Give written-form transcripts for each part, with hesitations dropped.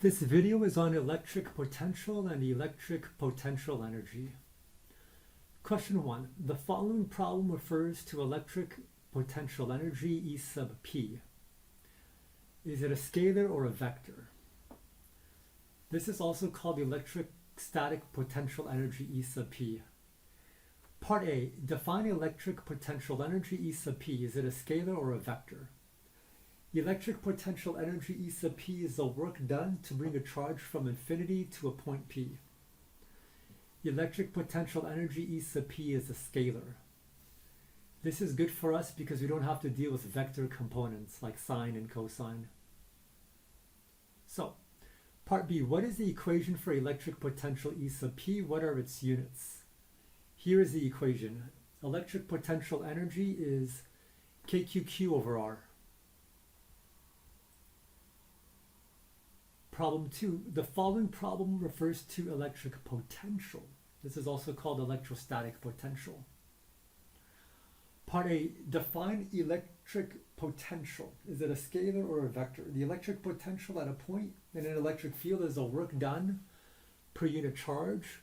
This video is on electric potential and electric potential energy. Question 1. The following problem refers to electric potential energy E sub p. Is it a scalar or a vector? This is also called electrostatic potential energy E sub p. Part A. Define electric potential energy E sub p. Is it a scalar or a vector? Electric potential energy E sub p is the work done to bring a charge from infinity to a point P. Electric potential energy E sub p is a scalar. This is good for us because we don't have to deal with vector components like sine and cosine. So, part B, what is the equation for electric potential E sub p? What are its units? Here is the equation. Electric potential energy is kQq over R. Problem 2. The following problem refers to electric potential. This is also called electrostatic potential. Part A. Define electric potential. Is it a scalar or a vector? The electric potential at a point in an electric field is the work done per unit charge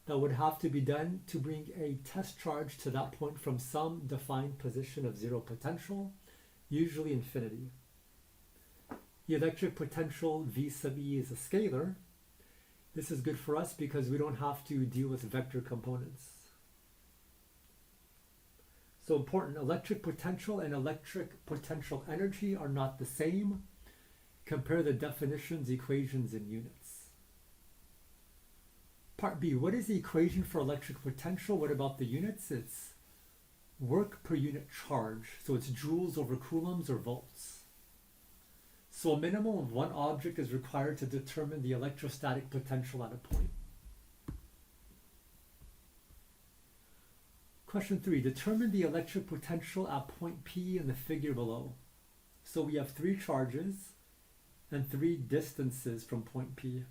that would have to be done to bring a test charge to that point from some defined position of zero potential, usually infinity. The electric potential V sub E is a scalar. This is good for us because we don't have to deal with vector components. So important, electric potential and electric potential energy are not the same. Compare the definitions, equations, and units. Part B, what is the equation for electric potential? What about the units? It's work per unit charge. So it's joules over coulombs or volts. So a minimum of one object is required to determine the electrostatic potential at a point. Question 3. Determine the electric potential at point P in the figure below. So we have 3 charges and 3 distances from point P.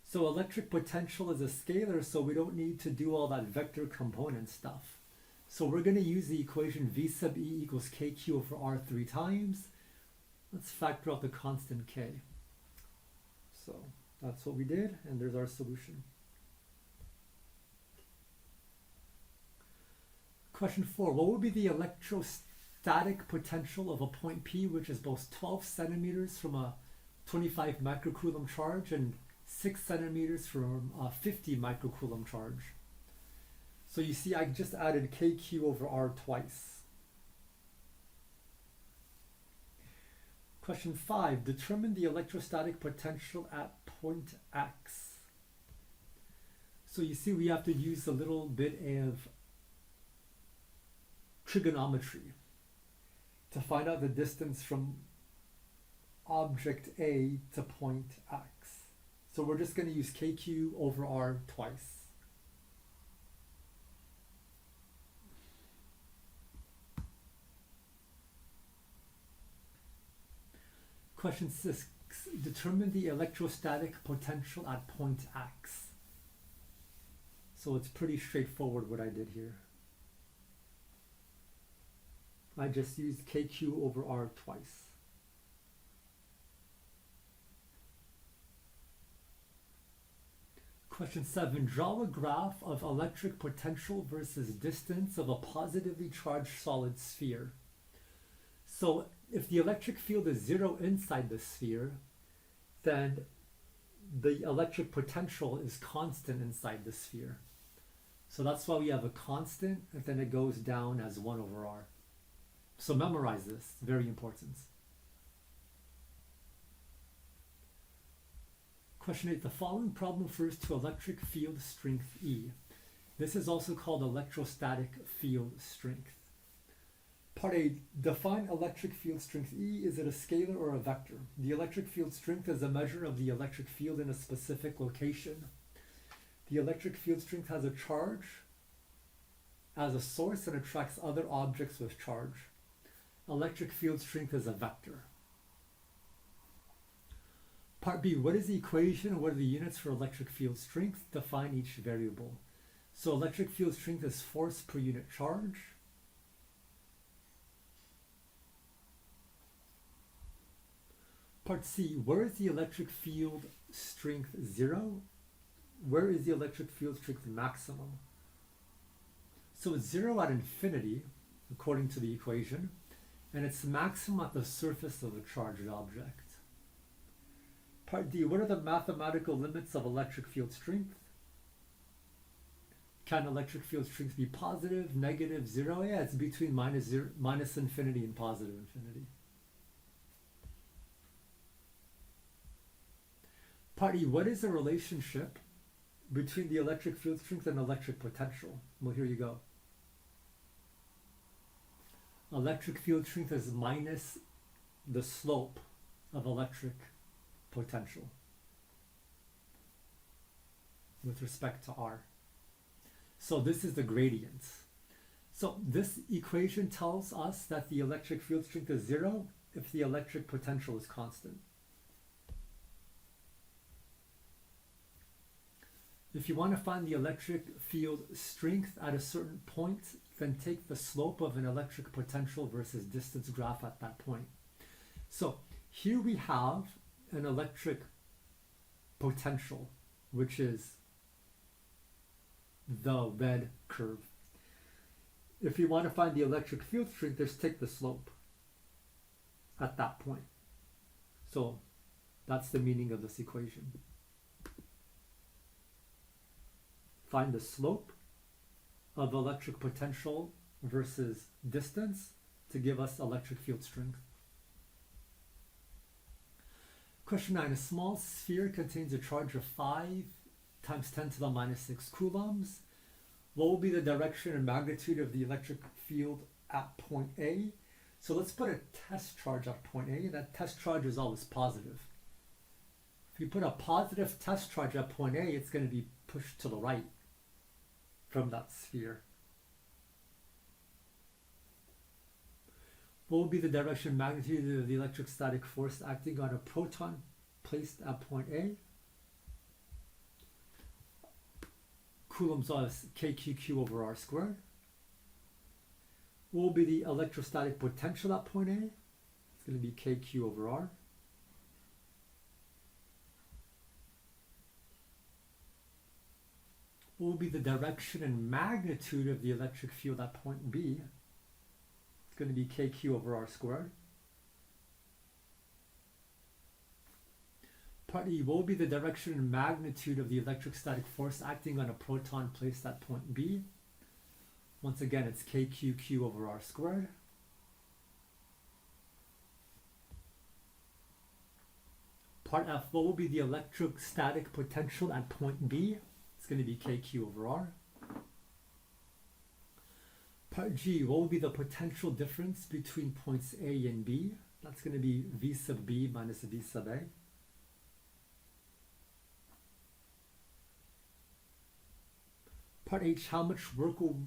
So electric potential is a scalar, so we don't need to do all that vector component stuff. So we're going to use the equation V sub E equals kq over R 3 times. Let's factor out the constant k. So that's what we did, and there's our solution. Question 4. What would be the electrostatic potential of a point P which is both 12 centimeters from a 25 microcoulomb charge and 6 centimeters from a 50 microcoulomb charge? So you see I just added kq over R twice. Question 5. Determine the electrostatic potential at point X. So you see we have to use a little bit of trigonometry to find out the distance from object A to point X. So we're just going to use kq over R twice. Question 6. Determine the electrostatic potential at point X. So it's pretty straightforward what I did here. I just used kq over R twice. Question 7. Draw a graph of electric potential versus distance of a positively charged solid sphere. So if the electric field is 0 inside the sphere, then the electric potential is constant inside the sphere. So that's why we have a constant, and then it goes down as 1 over R. So memorize this, very important. Question 8. The following problem refers to electric field strength E. This is also called electrostatic field strength. Part A. Define electric field strength E. Is it a scalar or a vector? The electric field strength is a measure of the electric field in a specific location. The electric field strength has a charge as a source and attracts other objects with charge. Electric field strength is a vector. Part B. What is the equation and what are the units for electric field strength? Define each variable. So electric field strength is force per unit charge. Part C, where is the electric field strength 0? Where is the electric field strength maximum? So it's 0 at infinity, according to the equation, and it's maximum at the surface of a charged object. Part D, what are the mathematical limits of electric field strength? Can electric field strength be positive, negative, 0? Yeah, it's between minus infinity and positive infinity. Part E, what is the relationship between the electric field strength and electric potential? Well, here you go. Electric field strength is minus the slope of electric potential with respect to R. So this is the gradient. So this equation tells us that the electric field strength is 0 if the electric potential is constant. If you want to find the electric field strength at a certain point, then take the slope of an electric potential versus distance graph at that point. So here we have an electric potential, which is the red curve. If you want to find the electric field strength, just take the slope at that point. So that's the meaning of this equation. Find the slope of electric potential versus distance to give us electric field strength. Question 9. A small sphere contains a charge of 5 times 10 to the minus 6 coulombs. What will be the direction and magnitude of the electric field at point A? So let's put a test charge at point A. That test charge is always positive. If you put a positive test charge at point A, it's going to be pushed to the right from that sphere. What will be the direction and magnitude of the electrostatic force acting on a proton placed at point A? Coulomb's law is kqq over r squared. What will be the electrostatic potential at point A? It's going to be kq over r. What will be the direction and magnitude of the electric field at point B? It's going to be kq over r squared. Part E, what will be the direction and magnitude of the electrostatic force acting on a proton placed at point B? Once again, it's kqq over r squared. Part F, what will be the electrostatic potential at point B? It's going to be kq over r. Part G, what will be the potential difference between points A and B? That's going to be V sub B minus V sub A. Part H, how much work will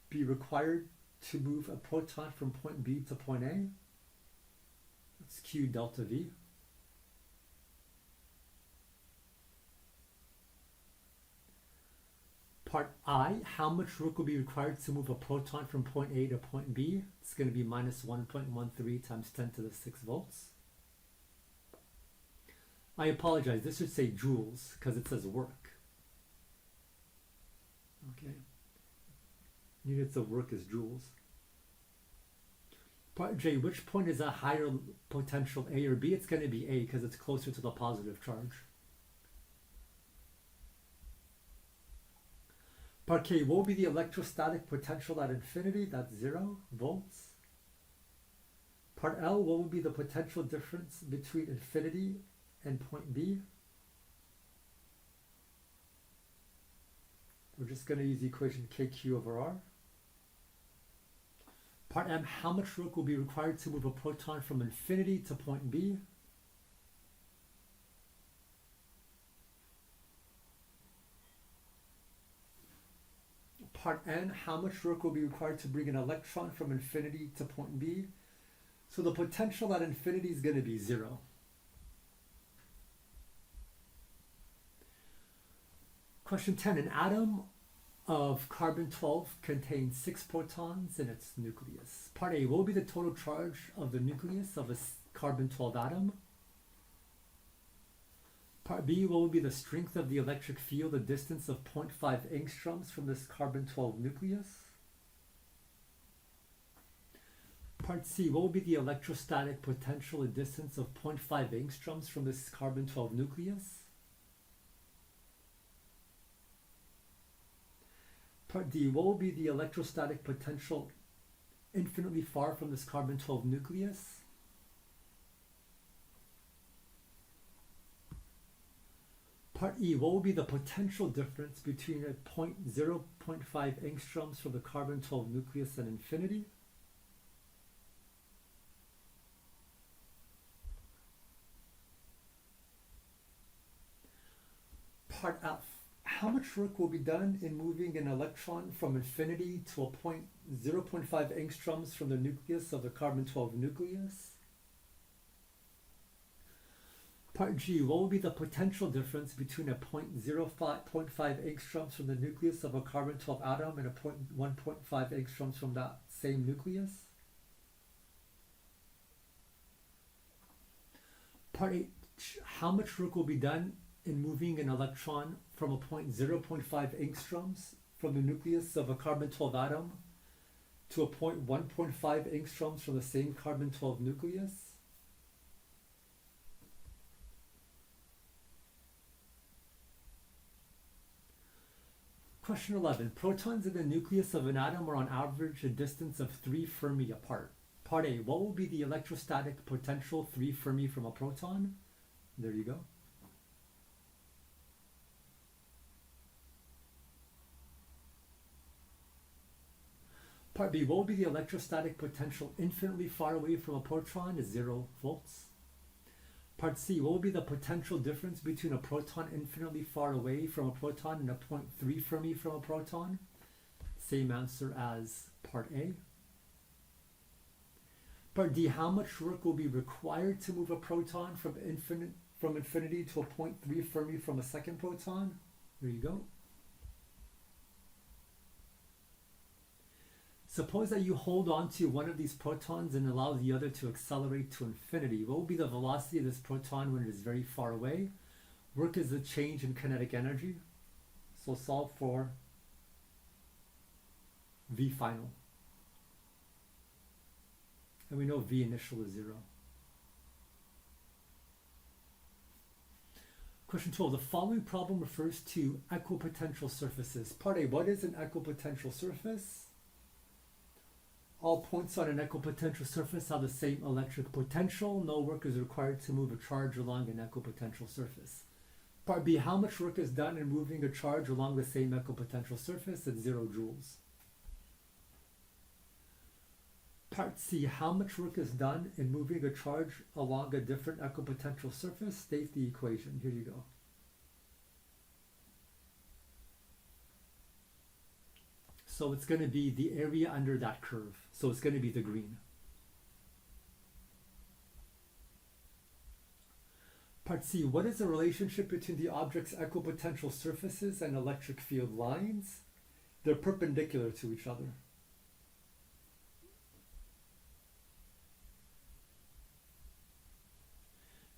be required to move a proton from point B to point A? That's Q delta V. Part I, how much work will be required to move a proton from point A to point B? It's going to be minus 1.13 times 10 to the 6 volts. I apologize, this should say joules because it says work. Okay. Units of work is joules. Part J, which point is a higher potential, A or B? It's going to be A because it's closer to the positive charge. Part K, what will be the electrostatic potential at infinity? That's 0 volts. Part L, what will be the potential difference between infinity and point B? We're just going to use the equation kq over r. Part M, how much work will be required to move a proton from infinity to point B? Part N, how much work will be required to bring an electron from infinity to point B? So the potential at infinity is going to be 0. Question 10, an atom of carbon-12 contains 6 protons in its nucleus. Part A, what will be the total charge of the nucleus of a carbon-12 atom? Part B, what would be the strength of the electric field, a distance of 0.5 angstroms from this carbon-12 nucleus? Part C, what would be the electrostatic potential, a distance of 0.5 angstroms from this carbon-12 nucleus? Part D, what will be the electrostatic potential infinitely far from this carbon-12 nucleus? Part E, what will be the potential difference between a 0.5 angstroms from the carbon-12 nucleus and infinity? Part F, how much work will be done in moving an electron from infinity to a 0.5 angstroms from the nucleus of the carbon-12 nucleus? Part G, what will be the potential difference between a 0.5 angstroms from the nucleus of a carbon-12 atom and a 1.5 angstroms from that same nucleus? Part H, how much work will be done in moving an electron from a 0.5 angstroms from the nucleus of a carbon-12 atom to a 1.5 angstroms from the same carbon-12 nucleus? Question 11. Protons in the nucleus of an atom are on average a distance of 3 Fermi apart. Part A, what will be the electrostatic potential 3 Fermi from a proton? There you go. Part B, what will be the electrostatic potential infinitely far away from a proton? Is 0 volts. Part C, what will be the potential difference between a proton infinitely far away from a proton and a 0.3 Fermi from a proton? Same answer as part A. Part D, how much work will be required to move a proton from infinity to a 0.3 Fermi from a second proton? There you go. Suppose that you hold on to one of these protons and allow the other to accelerate to infinity. What will be the velocity of this proton when it is very far away? Work is the change in kinetic energy. So solve for V final. And we know V initial is 0. Question 12. The following problem refers to equipotential surfaces. Part A, what is an equipotential surface? All points on an equipotential surface have the same electric potential. No work is required to move a charge along an equipotential surface. Part B, how much work is done in moving a charge along the same equipotential surface at 0 joules? Part C, how much work is done in moving a charge along a different equipotential surface? State the equation. Here you go. So it's going to be the area under that curve. So it's going to be the green. Part C, what is the relationship between the object's equipotential surfaces and electric field lines? They're perpendicular to each other.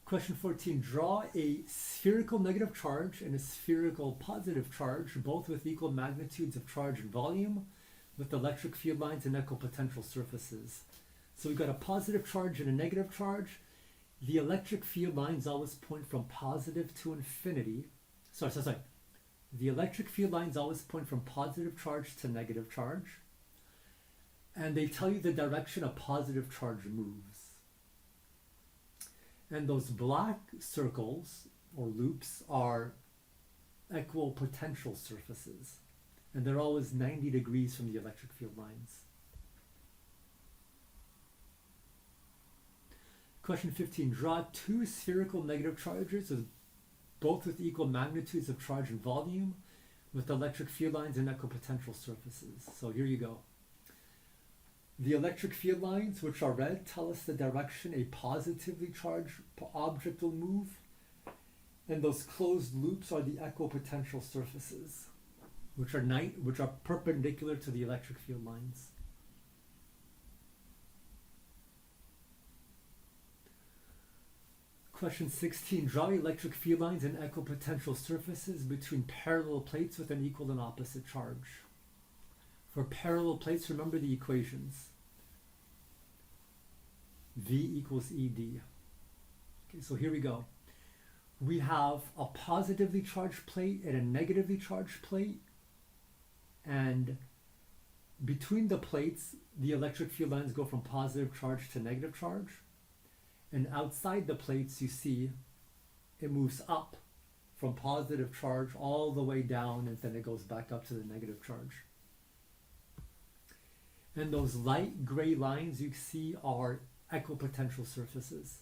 Question 14, draw a spherical negative charge and a spherical positive charge, both with equal magnitudes of charge and volume, with electric field lines and equipotential surfaces. So we've got a positive charge and a negative charge. The electric field lines always point from positive to infinity. Sorry. The electric field lines always point from positive charge to negative charge. And they tell you the direction a positive charge moves. And those black circles or loops are equipotential surfaces. And they're always 90 degrees from the electric field lines. Question 15, draw two spherical negative charges, both with equal magnitudes of charge and volume, with electric field lines and equipotential surfaces. So here you go. The electric field lines, which are red, tell us the direction a positively charged object will move. And those closed loops are the equipotential surfaces, which are perpendicular to the electric field lines. Question 16. Draw electric field lines and equipotential surfaces between parallel plates with an equal and opposite charge. For parallel plates, remember the equations. V equals ED. Okay, so here we go. We have a positively charged plate and a negatively charged plate, and between the plates the electric field lines go from positive charge to negative charge, and outside the plates you see it moves up from positive charge all the way down, and then it goes back up to the negative charge. And those light gray lines you see are equipotential surfaces.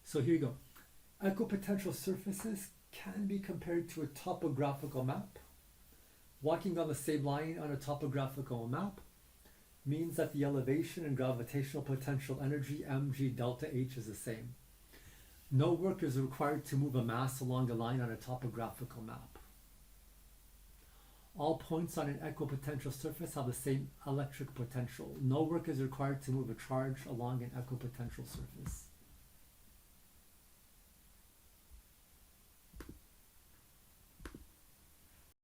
So here you go. Equipotential surfaces can be compared to a topographical map. Walking on the same line on a topographical map means that the elevation and gravitational potential energy mg delta H is the same. No work is required to move a mass along the line on a topographical map. All points on an equipotential surface have the same electric potential. No work is required to move a charge along an equipotential surface.